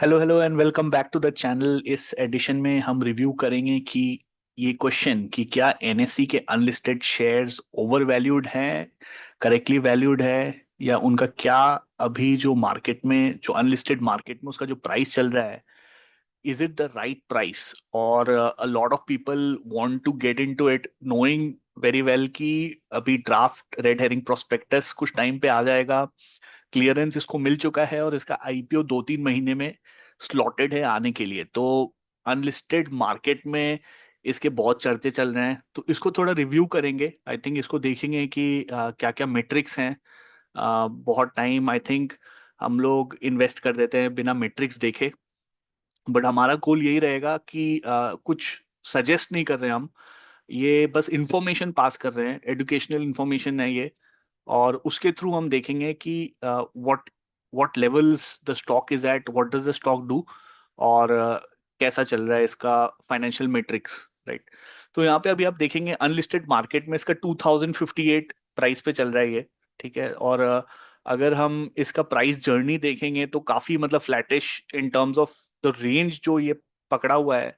Hello hello and welcome back to the channel. इस edition में हम रिव्यू करेंगे कि ये क्वेश्चन कि क्या एनएससी के अनलिस्टेड शेयर्स ओवर वैल्यूड हैं, करेक्टली वैल्यूड है, या उनका क्या अभी जो मार्केट में जो अनलिस्टेड मार्केट में उसका जो प्राइस चल रहा है, is it the right price? और a lot of people want to get into it knowing very well कि अभी ड्राफ्ट रेड हेरिंग प्रोस्पेक्टस कुछ टाइम पे आ जाएगा, क्लियरेंस इसको मिल चुका है और इसका आईपीओ 2-3 महीने में स्लॉटेड है आने के लिए। तो अनलिस्टेड मार्केट में इसके बहुत चर्चे चल रहे हैं, तो इसको थोड़ा रिव्यू करेंगे। आई थिंक इसको देखेंगे कि क्या क्या मेट्रिक्स हैं। बहुत टाइम आई थिंक हम लोग इन्वेस्ट कर देते हैं बिना मेट्रिक्स देखे, बट हमारा गोल यही रहेगा कि कुछ सजेस्ट नहीं कर रहे हैं हम, ये बस इंफॉर्मेशन पास कर रहे हैं, एजुकेशनल इंफॉर्मेशन है ये। और उसके थ्रू हम देखेंगे कि what what levels the stock is at, what does the stock do, और कैसा चल रहा है इसका फाइनेंशियल मैट्रिक्स, राइट। तो यहाँ पे अभी आप देखेंगे अनलिस्टेड मार्केट में इसका 2058 प्राइस पे चल रहा है ये, ठीक है। और अगर हम इसका प्राइस जर्नी देखेंगे तो काफी मतलब flattish in terms of the range जो ये पकड़ा हुआ है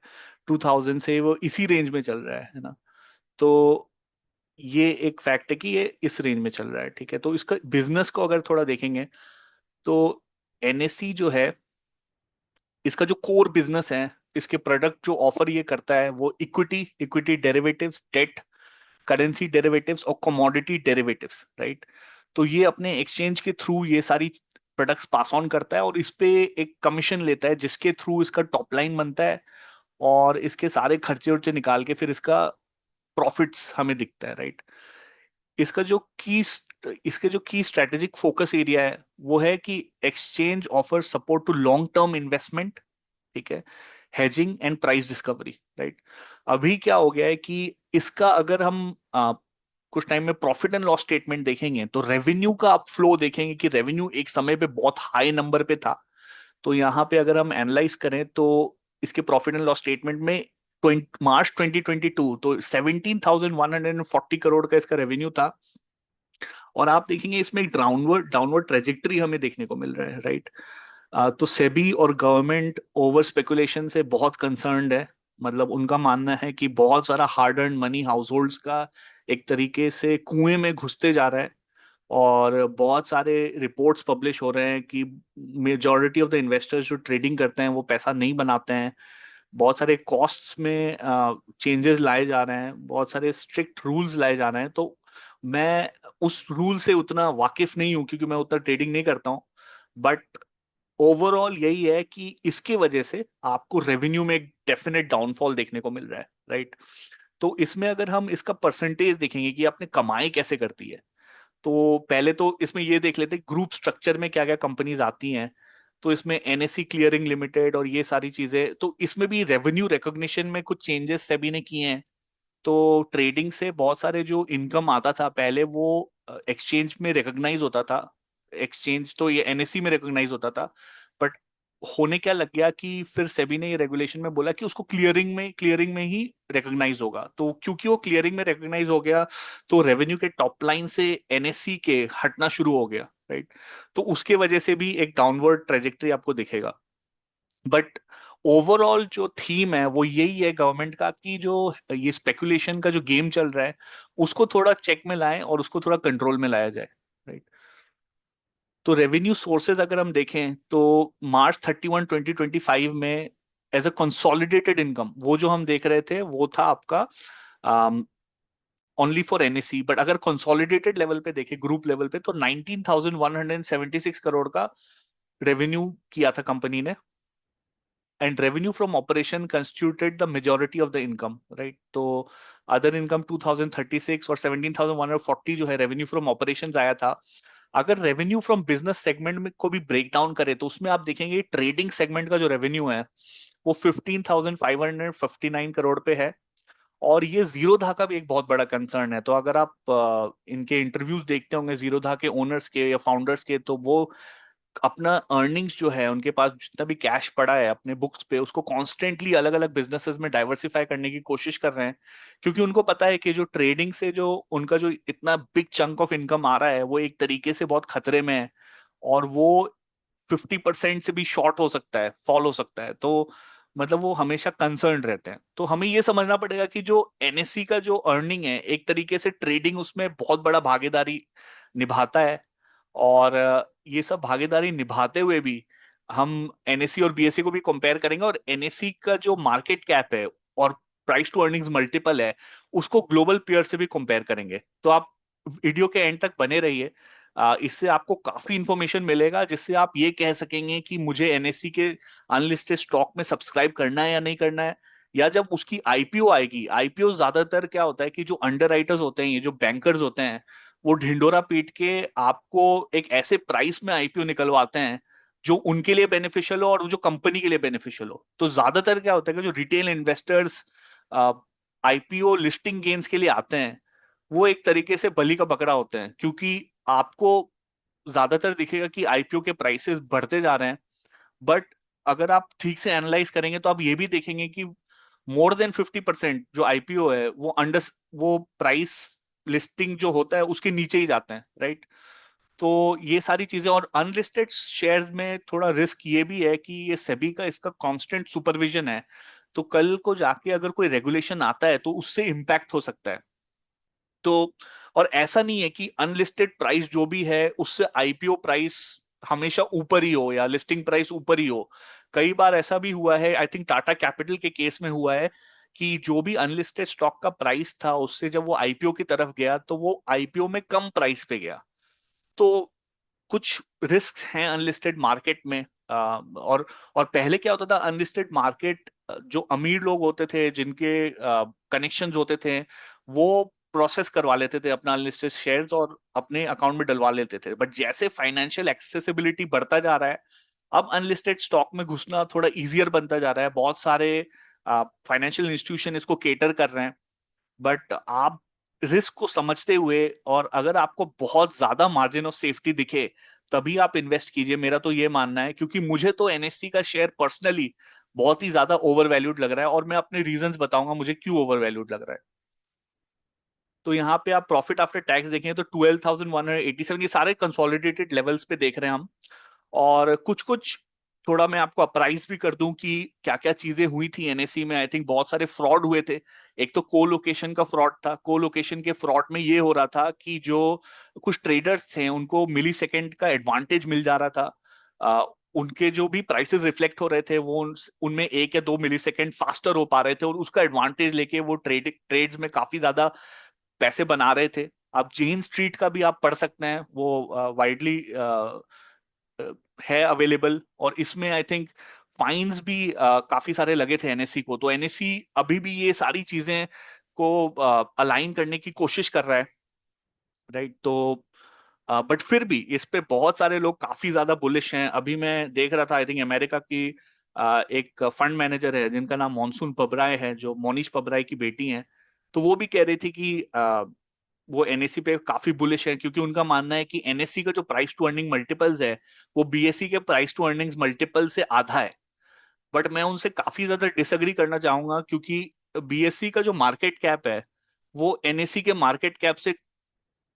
2000 से, वो इसी रेंज में चल रहा है ना। तो ये एक फैक्ट है कि ये इस रेंज में चल रहा है, ठीक है। तो इसका बिजनेस को अगर थोड़ा देखेंगे तो एनएससी जो है, इसका जो कोर बिजनेस है, इसके प्रोडक्ट जो ऑफर ये करता है वो equity, equity derivatives, debt, currency derivatives और कमोडिटी डेरिवेटिव्स, राइट। तो ये अपने एक्सचेंज के थ्रू ये सारी प्रोडक्ट्स पास ऑन करता है और इस पे एक कमीशन लेता है, जिसके थ्रू इसका टॉप लाइन बनता है और इसके सारे खर्चे उर्चे निकाल के फिर इसका प्रॉफिट्स हमें दिखता है, राइट। इसका जो की इसके जो की स्ट्रेटेजिक फोकस एरिया है वो है कि exchange offer support to long term investment, ठीक है, hedging and price discovery, right. अभी क्या हो गया है कि इसका अगर हम कुछ टाइम में प्रॉफिट एंड लॉस स्टेटमेंट देखेंगे तो रेवेन्यू का आप फ्लो देखेंगे कि रेवेन्यू एक समय पे बहुत हाई नंबर पे था। तो यहाँ पे अगर हम एनालाइज करें तो इसके प्रॉफिट एंड लॉस स्टेटमेंट में मार्च 2022 तो 17,140 करोड़ का इसका रेवेन्यू था। और आप देखेंगे इसमें एक डाउनवर्ड डाउनवर्ड ट्रेजेक्टरी हमें देखने को मिल रहा है, राइट। तो सेबी और गवर्नमेंट ओवर स्पेकुलेशन से बहुत कंसर्न्ड है। मतलब उनका मानना है कि बहुत सारा hard earn money house holds का एक तरीके से कुएं में घुसते जा रहा है। और बहुत सारे रिपोर्ट्स पब्लिश हो रहे हैं कि मेजॉरिटी ऑफ द इन्वेस्टर्स जो ट्रेडिंग करते हैं वो पैसा नहीं बनाते हैं। बहुत सारे कॉस्ट्स में चेंजेस लाए जा रहे हैं, बहुत सारे स्ट्रिक्ट रूल्स लाए जा रहे हैं। तो मैं उस रूल से उतना वाकिफ नहीं हूं क्योंकि मैं उतना ट्रेडिंग नहीं करता हूं, बट ओवरऑल यही है कि इसके वजह से आपको रेवेन्यू में एक डेफिनेट डाउनफॉल देखने को मिल रहा है, राइट। तो इसमें अगर हम इसका परसेंटेज देखेंगे कि आपने कमाई कैसे करती है, तो पहले तो इसमें ये देख लेते हैं ग्रुप स्ट्रक्चर में क्या क्या कंपनीज आती हैं। तो इसमें एनएससी क्लियरिंग लिमिटेड और ये सारी चीजें, तो इसमें भी रेवेन्यू रिकॉग्निशन में कुछ चेंजेस सेबी ने किए हैं। तो ट्रेडिंग से बहुत सारे जो इनकम आता था पहले वो एक्सचेंज में रिकॉग्नाइज होता था, एक्सचेंज तो ये एनएससी में रिकॉग्नाइज होता था। बट होने क्या लग गया कि फिर सेबी ने ये रेगुलेशन में बोला कि उसको क्लियरिंग में ही रिकॉग्नाइज होगा। तो क्योंकि वो क्लियरिंग में रिकॉग्नाइज हो गया तो रेवेन्यू के टॉप लाइन से एनएससी के हटना शुरू हो गया, राइट। तो उसके वजह से भी एक डाउनवर्ड ट्रेजेक्टरी आपको दिखेगा। बट ओवरऑल जो थीम है वो यही है गवर्नमेंट का कि जो ये स्पेकुलेशन का जो गेम चल रहा है उसको थोड़ा चेक में लाएं और उसको थोड़ा कंट्रोल में लाया जाए, राइट। तो रेवेन्यू सोर्सेज अगर हम देखें तो मार्च 31 2025 में एज अ कंसोलिडेटेड इनकम वो जो हम देख रहे थे वो था आपका ओनली फॉर एनएससी। बट अगर कंसोलिडेटेड लेवल पे देखें, ग्रुप लेवल पे, तो 19,176 करोड़ का रेवेन्यू किया था कंपनी ने। And revenue from operation constituted the majority of the income, right. तो अदर इनकम 2036 और 17,140 जो है रेवेन्यू फ्रॉम ऑपरेशंस आया था। अगर रेवेन्यू फ्रॉम बिजनेस सेगमेंट में को भी ब्रेक डाउन करे तो उसमें आप देखेंगे ट्रेडिंग सेगमेंट का जो रेवेन्यू है वो 15,559 करोड़ पे है। और ये जीरोधा का भी एक बहुत बड़ा कंसर्न है। तो अगर आप इनके इंटरव्यूज देखते होंगे जीरोधा के ओनर्स के या फाउंडर्स के, तो वो अपना अर्निंग्स जो है उनके पास जितना भी कैश पड़ा है अपने बुक्स पे उसको कॉन्स्टेंटली अलग अलग बिजनेसेस में डाइवर्सिफाई करने की कोशिश कर रहे हैं। क्योंकि उनको पता है कि जो ट्रेडिंग से जो उनका जो इतना बिग चंक ऑफ इनकम आ रहा है वो एक तरीके से बहुत खतरे में है। और वो 50% से भी शॉर्ट हो सकता है, फॉल हो सकता है। तो मतलब वो हमेशा कंसर्न रहते हैं। तो हमें ये समझना पड़ेगा कि जो एनएससी का जो अर्निंग है, एक तरीके से ट्रेडिंग उसमें बहुत बड़ा भागीदारी निभाता है। और ये सब भागीदारी निभाते हुए भी हम एनएससी और बीएससी को भी कंपेयर करेंगे, और एनएससी का जो मार्केट कैप है और प्राइस टू अर्निंग्स मल्टीपल है, उसको ग्लोबल पेयर से भी कंपेयर करेंगे। तो आप वीडियो के एंड तक बने रहिए। इससे आपको काफी इंफॉर्मेशन मिलेगा, जिससे आप ये कह सकेंगे कि मुझे एनएससी के अनलिस्टेड स्टॉक में सब्सक्राइब करना है या नहीं करना है। या जब उसकी आईपीओ आएगी, आईपीओ ज्यादातर क्या होता है कि जो अंडर राइटर्स होते हैं, ये जो बैंकर्स होते हैं, वो ढिंडोरा पीट के आपको एक ऐसे प्राइस में आईपीओ निकलवाते हैं जो उनके लिए बेनिफिशियल हो और जो कंपनी के लिए बेनिफिशियल हो। तो ज्यादातर क्या होता है कि जो retail investors IPO listing gains के लिए आते हैं, वो एक तरीके से बलि का बकरा होते हैं, क्योंकि आपको ज्यादातर दिखेगा कि आईपीओ के प्राइसेस बढ़ते जा रहे हैं। बट अगर आप ठीक से एनालाइज करेंगे तो आप ये भी देखेंगे कि मोर देन 50% जो आईपीओ है वो अंडर, वो प्राइस लिस्टिंग जो होता है उसके नीचे ही जाते हैं, राइट। तो ये सारी चीजें, और अनलिस्टेड शेयर में थोड़ा रिस्क ये भी है कि ये सेबी का इसका कांस्टेंट सुपरविजन है। तो कल को जाके अगर कोई रेगुलेशन आता है तो उससे इम्पैक्ट हो सकता है। तो और ऐसा नहीं है कि अनलिस्टेड प्राइस जो भी है उससे आईपीओ प्राइस हमेशा ऊपर ही हो या लिस्टिंग प्राइस ऊपर ही हो। कई बार ऐसा भी हुआ है, आई थिंक टाटा कैपिटल के केस में हुआ है, कि जो भी अनलिस्टेड स्टॉक का प्राइस था उससे जब वो आईपीओ की तरफ गया तो वो आईपीओ में कम प्राइस पे गया। तो कुछ रिस्क हैं अनलिस्टेड मार्केट में। और पहले क्या होता था, अनलिस्टेड मार्केट जो अमीर लोग होते थे, जिनके कनेक्शंस होते थे, वो प्रोसेस करवा लेते थे अपना अनलिस्टेड शेयर्स और अपने अकाउंट में डलवा लेते थे। बट जैसे फाइनेंशियल एक्सेसिबिलिटी बढ़ता जा रहा है, अब अनलिस्टेड स्टॉक में घुसना थोड़ा इजियर बनता जा रहा है। बहुत सारे फाइनेंशियल इंस्टीट्यूशन इसको केटर कर रहे हैं। बट आप रिस्क को समझते हुए, और अगर आपको बहुत ज्यादा मार्जिन ऑफ सेफ्टी दिखे, तभी आप इन्वेस्ट कीजिए, मेरा तो ये मानना है। क्योंकि मुझे तो एनएससी का शेयर पर्सनली बहुत ही ज्यादा ओवर वैल्यूड लग रहा है, और मैं अपने रीजंस बताऊंगा मुझे क्यों ओवर वैल्यूड लग रहा है। तो यहाँ पे आप प्रॉफिट आफ्टर टैक्स देखें तो 12,187, ये सारे कंसोलिडेटेड लेवल्स पे देख रहे हैं हम। और कुछ कुछ थोड़ा मैं आपको अप्राइज भी कर दूं कि क्या क्या चीजें हुई थी एनएससी में। आई थिंक बहुत सारे फ्रॉड हुए थे। एक तो को लोकेशन का फ्रॉड था। को लोकेशन के फ्रॉड में ये हो रहा था कि जो कुछ ट्रेडर्स थे उनको मिली सेकेंड का एडवांटेज मिल जा रहा था। उनके जो भी प्राइसेस रिफ्लेक्ट हो रहे थे वो उनमें 1 या 2 मिली सेकेंड फास्टर हो पा रहे थे, और उसका एडवांटेज लेके वो ट्रेड्स में काफी ज्यादा पैसे बना रहे थे। आप जेन स्ट्रीट का भी आप पढ़ सकते हैं, वो वाइडली है अवेलेबल। और इसमें आई थिंक फाइन्स भी काफी सारे लगे थे एनएससी को। तो एनएससी अभी भी ये सारी चीजें को अलाइन करने की कोशिश कर रहा है, राइट। तो बट फिर भी इस पे बहुत सारे लोग काफी ज्यादा बुलिश हैं। अभी मैं देख रहा था, आई थिंक अमेरिका की एक फंड मैनेजर है जिनका नाम मॉनसून पबराय है, जो मोनीश पबराय की बेटी हैं। तो वो भी कह रही थी कि वो एनएससी पे काफी बुलिश है, क्योंकि उनका मानना है कि एनएससी का जो प्राइस टू अर्निंग मल्टीपल्स है वो बीएससी के प्राइस टू अर्निंग्स मल्टीपल से आधा है। बट मैं उनसे काफी ज्यादा डिसएग्री करना चाहूंगा, क्योंकि बीएससी का जो मार्केट कैप है वो एनएससी के मार्केट कैप से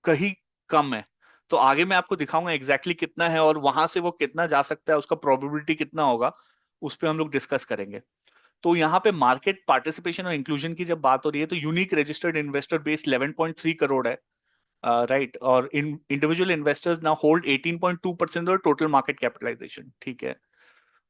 कहीं कम है। तो आगे मैं आपको दिखाऊंगा एग्जैक्टली कितना है, और वहां से वो कितना जा सकता है, उसका प्रोबेबिलिटी कितना होगा, उस पर हम लोग डिस्कस करेंगे। तो यहाँ पे मार्केट पार्टिसिपेशन और इंक्लूजन की जब बात हो रही है, तो unique registered investor base 11.3 crore है, राइट। और इंडिविजुअल इन्वेस्टर्स नाउ होल्ड 18.2% और टोटल मार्केट कैपिटलाइजेशन, ठीक है।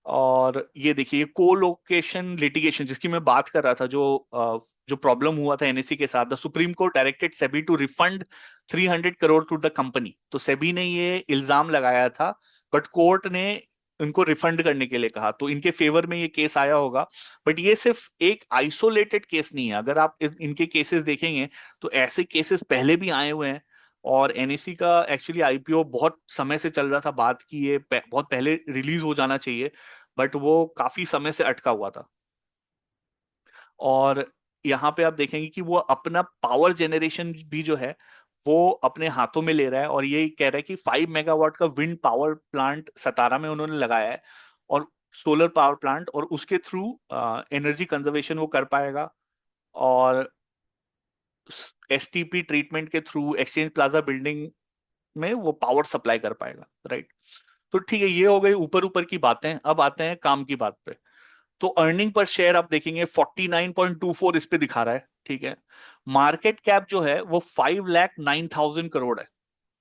और ये देखिए कोलोकेशन लिटिगेशन जिसकी मैं बात कर रहा था, जो प्रॉब्लम हुआ था एनएससी के साथ, the Supreme Court directed SEBI to refund 300 crore to the company. तो सेबी ने ये इल्जाम लगाया था, बट कोर्ट ने इनको रिफंड करने के लिए कहा, तो इनके फेवर में ये केस आया होगा। बट ये सिर्फ एक आइसोलेटेड केस नहीं है। अगर आप इनके केसेस देखेंगे तो ऐसे केसेस पहले भी आए हुए हैं। और एनएससी का एक्चुअली आईपीओ बहुत समय से चल रहा था, बात की ये बहुत पहले रिलीज हो जाना चाहिए, बट वो काफी समय से अटका हुआ था। और यहाँ पे आप देखेंगे कि वो अपना पावर जनरेशन भी जो है वो अपने हाथों में ले रहा है, और ये कह रहा है कि 5 मेगावाट का विंड पावर प्लांट सतारा में उन्होंने लगाया है, और सोलर पावर प्लांट, और उसके थ्रू एनर्जी कंजर्वेशन वो कर पाएगा। और एसटीपी ट्रीटमेंट के थ्रू एक्सचेंज प्लाजा बिल्डिंग में वो पावर सप्लाई कर पाएगा, राइट। तो ठीक है, ये हो गई ऊपर ऊपर की बातें। अब आते हैं काम की बात पे। तो अर्निंग पर शेयर आप देखेंगे 49.24 इस पे दिखा रहा है, ठीक है। मार्केट कैप जो है वो 5,09,000 करोड़ है,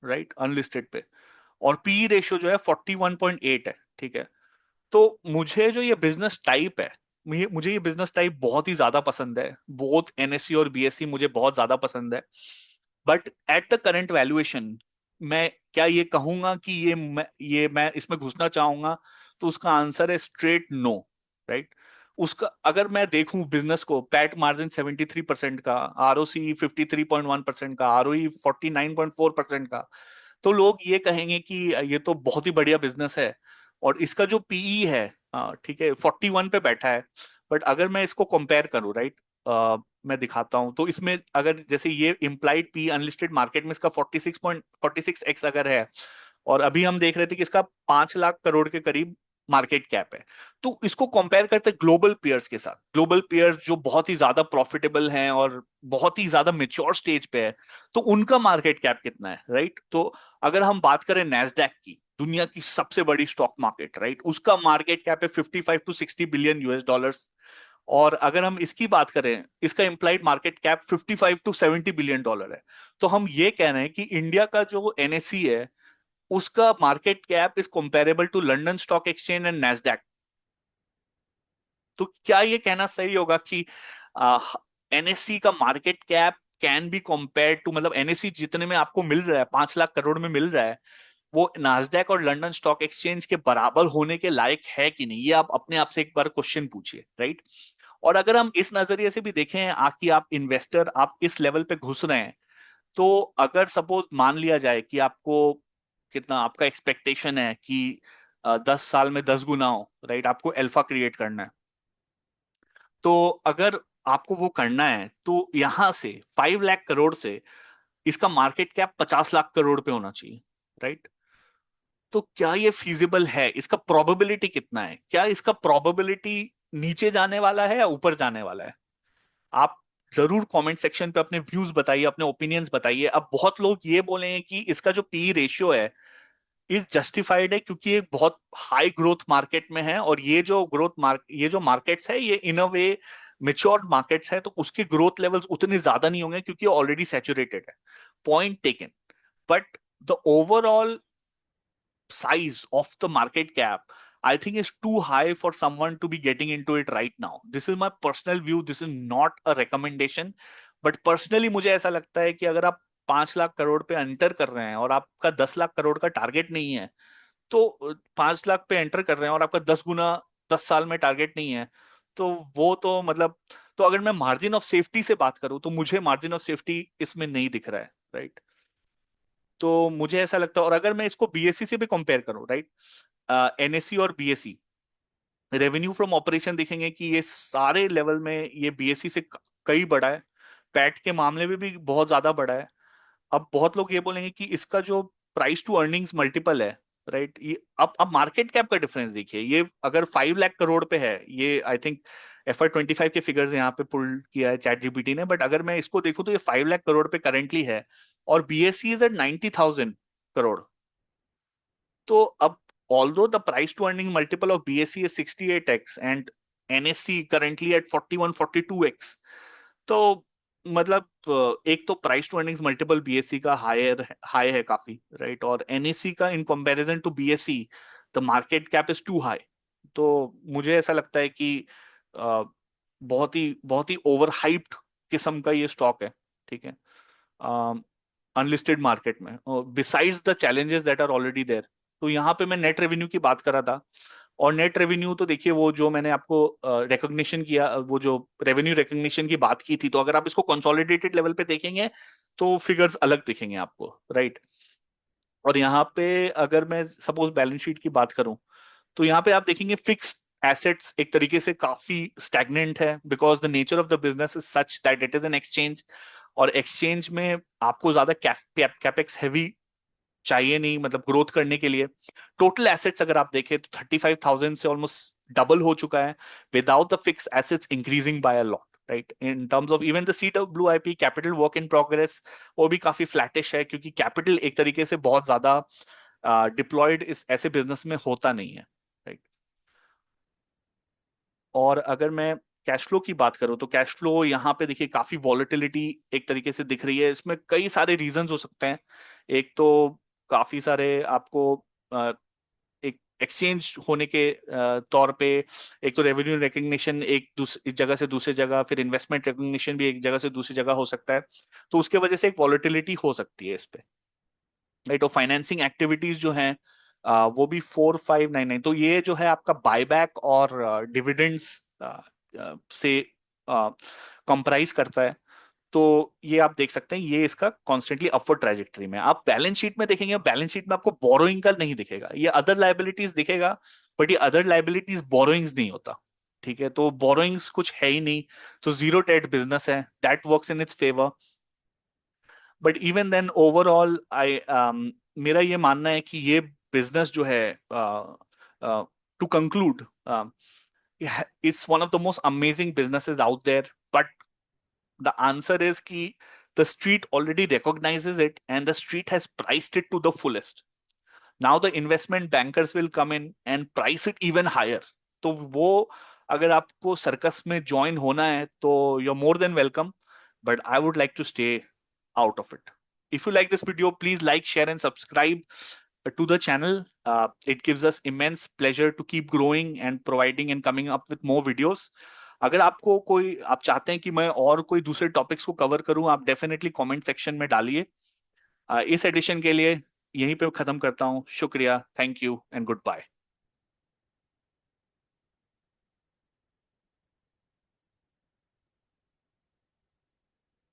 राइट, अनलिस्टेड पे। और पी रेशियो जो है 41.8 है, ठीक है। तो मुझे जो ये बिजनेस टाइप है, मुझे ये बिजनेस टाइप बहुत ही ज्यादा पसंद है। बोथ एनएससी और बीएससी मुझे बहुत ज्यादा पसंद है। But at the current valuation, मैं क्या ये कहूंगा कि ये मैं इसमें घुसना चाहूंगा? तो उसका आंसर है स्ट्रेट नो, राइट। उसका अगर मैं देखूं बिजनेस को, पैट मार्जिन 73% का, आरओसी 53.1% का, आरओई 49.4% का, तो लोग ये कहेंगे कि ये तो बहुत ही बढ़िया बिजनेस है। और इसका जो पीई है, ठीक है, 41 पे बैठा है। बट अगर मैं इसको कंपेयर करूं, राइट, मैं दिखाता हूं। तो इसमें अगर जैसे ये इम्प्लाइड पी अनलिस्टेड मार्केट में इसका 46x अगर है, और अभी हम देख रहे थे कि इसका 5 लाख करोड़ के करीब मार्केट कैप है। तो इसको कंपेयर करते ग्लोबल पियर्स के साथ, ग्लोबल पियर्स जो बहुत ही ज्यादा प्रॉफिटेबल हैं और बहुत ही ज्यादा मेच्योर स्टेज पे है, तो उनका मार्केट कैप कितना है, राइट। तो अगर हम बात करें नैस्डैक की, दुनिया की सबसे बड़ी स्टॉक मार्केट, राइट, उसका मार्केट कैप है 55 to 60 बिलियन US डॉलर्स। और अगर हम इसकी बात करें, इसका implied market cap 55 to 70 billion dollar है। तो हम ये कह रहे हैं कि इंडिया का जो एनएससी है, उसका market cap is comparable to London Stock Exchange and Nasdaq. तो क्या ये कहना सही होगा कि एनएससी का market cap can be compare to, मतलब एनएससी जितने में आपको मिल रहा है, 5 लाख करोड़ में मिल रहा है, वो नास्डैक और लंदन स्टॉक एक्सचेंज के बराबर होने के लायक है कि नहीं? ये आप अपने आप से एक बार क्वेश्चन पूछिए, राइट। और अगर हम इस नजरिए से भी देखें कि आप इन्वेस्टर, आप इस लेवल पे घुस रहे हैं, तो अगर सपोज मान लिया जाए कि आपको कितना आपका एक्सपेक्टेशन है कि 10 साल में 10 गुना हो, राइट, आपको अल्फा क्रिएट करना है। तो अगर आपको वो करना है, तो यहां से 5 लाख करोड़ से इसका मार्केट कैप 50 लाख करोड़ पे होना चाहिए, राइट। तो क्या ये फीजिबल है? इसका प्रोबेबिलिटी कितना है? क्या इसका प्रोबेबिलिटी नीचे जाने वाला है या ऊपर जाने वाला है? आप जरूर कमेंट सेक्शन पे अपने व्यूज बताइए, अपने ओपिनियंस बताइए। अब बहुत लोग ये बोलेंगे कि इसका जो पी रेशियो है इज जस्टिफाइड है, क्योंकि ये बहुत हाई ग्रोथ मार्केट में है, और ये जो मार्केट्स है, ये इन अ वे मेच्योर्ड मार्केट्स है, तो उसके ग्रोथ लेवल्स उतने ज्यादा नहीं होंगे क्योंकि ऑलरेडी सैचुरेटेड है। Point taken. But the overall size of the market cap, I think is too high for someone to be getting into it right now. This is my personal view. This is not a recommendation. But personally मुझे ऐसा लगता है कि अगर आप 5 लाख करोड़ पे enter कर रहे हैं और आपका 10 लाख करोड़ का टारगेट नहीं है, तो 5 लाख पे एंटर कर रहे हैं और आपका 10 गुना 10 साल में टारगेट नहीं है, तो वो तो मतलब, तो अगर मैं मार्जिन ऑफ सेफ्टी से बात करूं, तो मुझे मार्जिन ऑफ सेफ्टी इसमें नहीं दिख रहा है, राइट। तो मुझे ऐसा लगता है। और अगर मैं इसको बीएससी से भी कंपेयर करूं, राइट, एनएससी और बीएससी, रेवेन्यू फ्रॉम ऑपरेशन देखेंगे कि ये सारे लेवल में ये बीएससी से कई बड़ा है। पैट के मामले में भी बहुत ज्यादा बड़ा है। अब बहुत लोग ये बोलेंगे कि इसका जो प्राइस टू अर्निंग्स मल्टीपल है, राइट, ये अब मार्केट कैप का डिफरेंस देखिए। ये अगर 5 लाख करोड़ पे है, ये आई थिंक FY 25 के फिगर्स यहाँ पे पुल किया है चैट जीपीटी ने, बट अगर मैं इसको देखूं तो ये 5 लाख करोड़ पे करेंटली है, और बीएससी इज एट 90,000 करोड़। तो अब although the price to earning multiple of BSE is 68x and NSE currently at 41-42x, तो मतलब एक तो price to earnings multiple BSC का हाई है काफी, राइट, और एनएससी का in comparison to BSC the market cap is too high. तो मुझे ऐसा लगता है कि बहुत ही ओवर हाइप्ड किस्म का ये स्टॉक है, ठीक है, अनलिस्टेड मार्केट में, besides the challenges that are already there. तो यहाँ पे मैं नेट रेवेन्यू की बात कर रहा था। और नेट रेवेन्यू तो देखिए, वो जो मैंने आपको रिकॉग्निशन किया, वो जो रेवेन्यू रिकॉग्निशन की बात की थी, तो अगर आप इसको कंसोलिडेटेड लेवल पे देखेंगे तो फिगर्स अलग दिखेंगे आपको, राइट। और यहाँ पे अगर मैं सपोज बैलेंस शीट की बात करूं, तो यहाँ पे आप देखेंगे फिक्स्ड एसेट्स एक तरीके से काफी स्टैग्नेंट है, because the nature of the business is such that it is an exchange. और एक्सचेंज में आपको ज्यादा कैपेक्स हैवी चाहिए नहीं, मतलब ग्रोथ करने के लिए। टोटल एसेट्स अगर आप देखें तो 35,000 से ऑलमोस्ट डबल हो चुका है, without the fix assets increasing by a lot, right. In terms of even the CWIP, capital work in progress, वो भी काफी फ्लैटिश है, क्योंकि कैपिटल एक तरीके से बहुत ज्यादा डिप्लॉयड इस ऐसे बिजनेस में होता नहीं है, राइट। और अगर मैं कैश फ्लो की बात करूं तो कैश फ्लो यहाँ पे देखिए काफी वॉलेटिलिटी एक तरीके से दिख रही है। इसमें कई सारे रीजंस हो सकते हैं। एक तो काफी सारे आपको एक एक्सचेंज होने के तौर पे, एक तो रेवेन्यू रिकग्निशन एक दूसरी जगह से दूसरी जगह, फिर इन्वेस्टमेंट रिकग्निशन भी एक जगह से दूसरी जगह हो सकता है। तो उसके वजह से एक वॉलेटिलिटी हो सकती है इस पे, राइट। और फाइनेंसिंग एक्टिविटीज जो हैं वो भी 4599, तो ये जो है आपका बायबैक और डिविडेंड्स से कंप्राइज करता है। तो ये आप देख सकते हैं, ये इसका कॉन्स्टेंटली अपवर्ड ट्रेजेक्टरी में। आप बैलेंस शीट में देखेंगे, बैलेंस शीट में आपको बोरोइंग का नहीं दिखेगा, ये अदर लाइबिलिटीज दिखेगा, बट ये अदर लाइबिलिटीज बोरोइंग्स नहीं होता, ठीक है। तो बोरोइंग्स कुछ है ही नहीं, तो जीरो डेट बिजनेस है, that works in its favour. But even then overall I मेरा ये मानना है कि ये बिजनेस जो है, to conclude, it's one of the most amazing businesses out there. But the answer is कि the street already recognizes it and the street has priced it to the fullest. Now the investment bankers will come in and price it even higher. तो वो, अगर आपको circus में join होना है तो you're more than welcome, but I would like to stay out of it. If you like this video, please like, share and subscribe to the channel. It gives us immense pleasure to keep growing and providing and coming up with more videos. अगर आपको कोई, आप चाहते हैं कि मैं और कोई दूसरे टॉपिक्स को कवर करूं, आप डेफिनेटली कमेंट सेक्शन में डालिए। इस एडिशन के लिए यहीं पे खत्म करता हूं। शुक्रिया, thank you and good bye.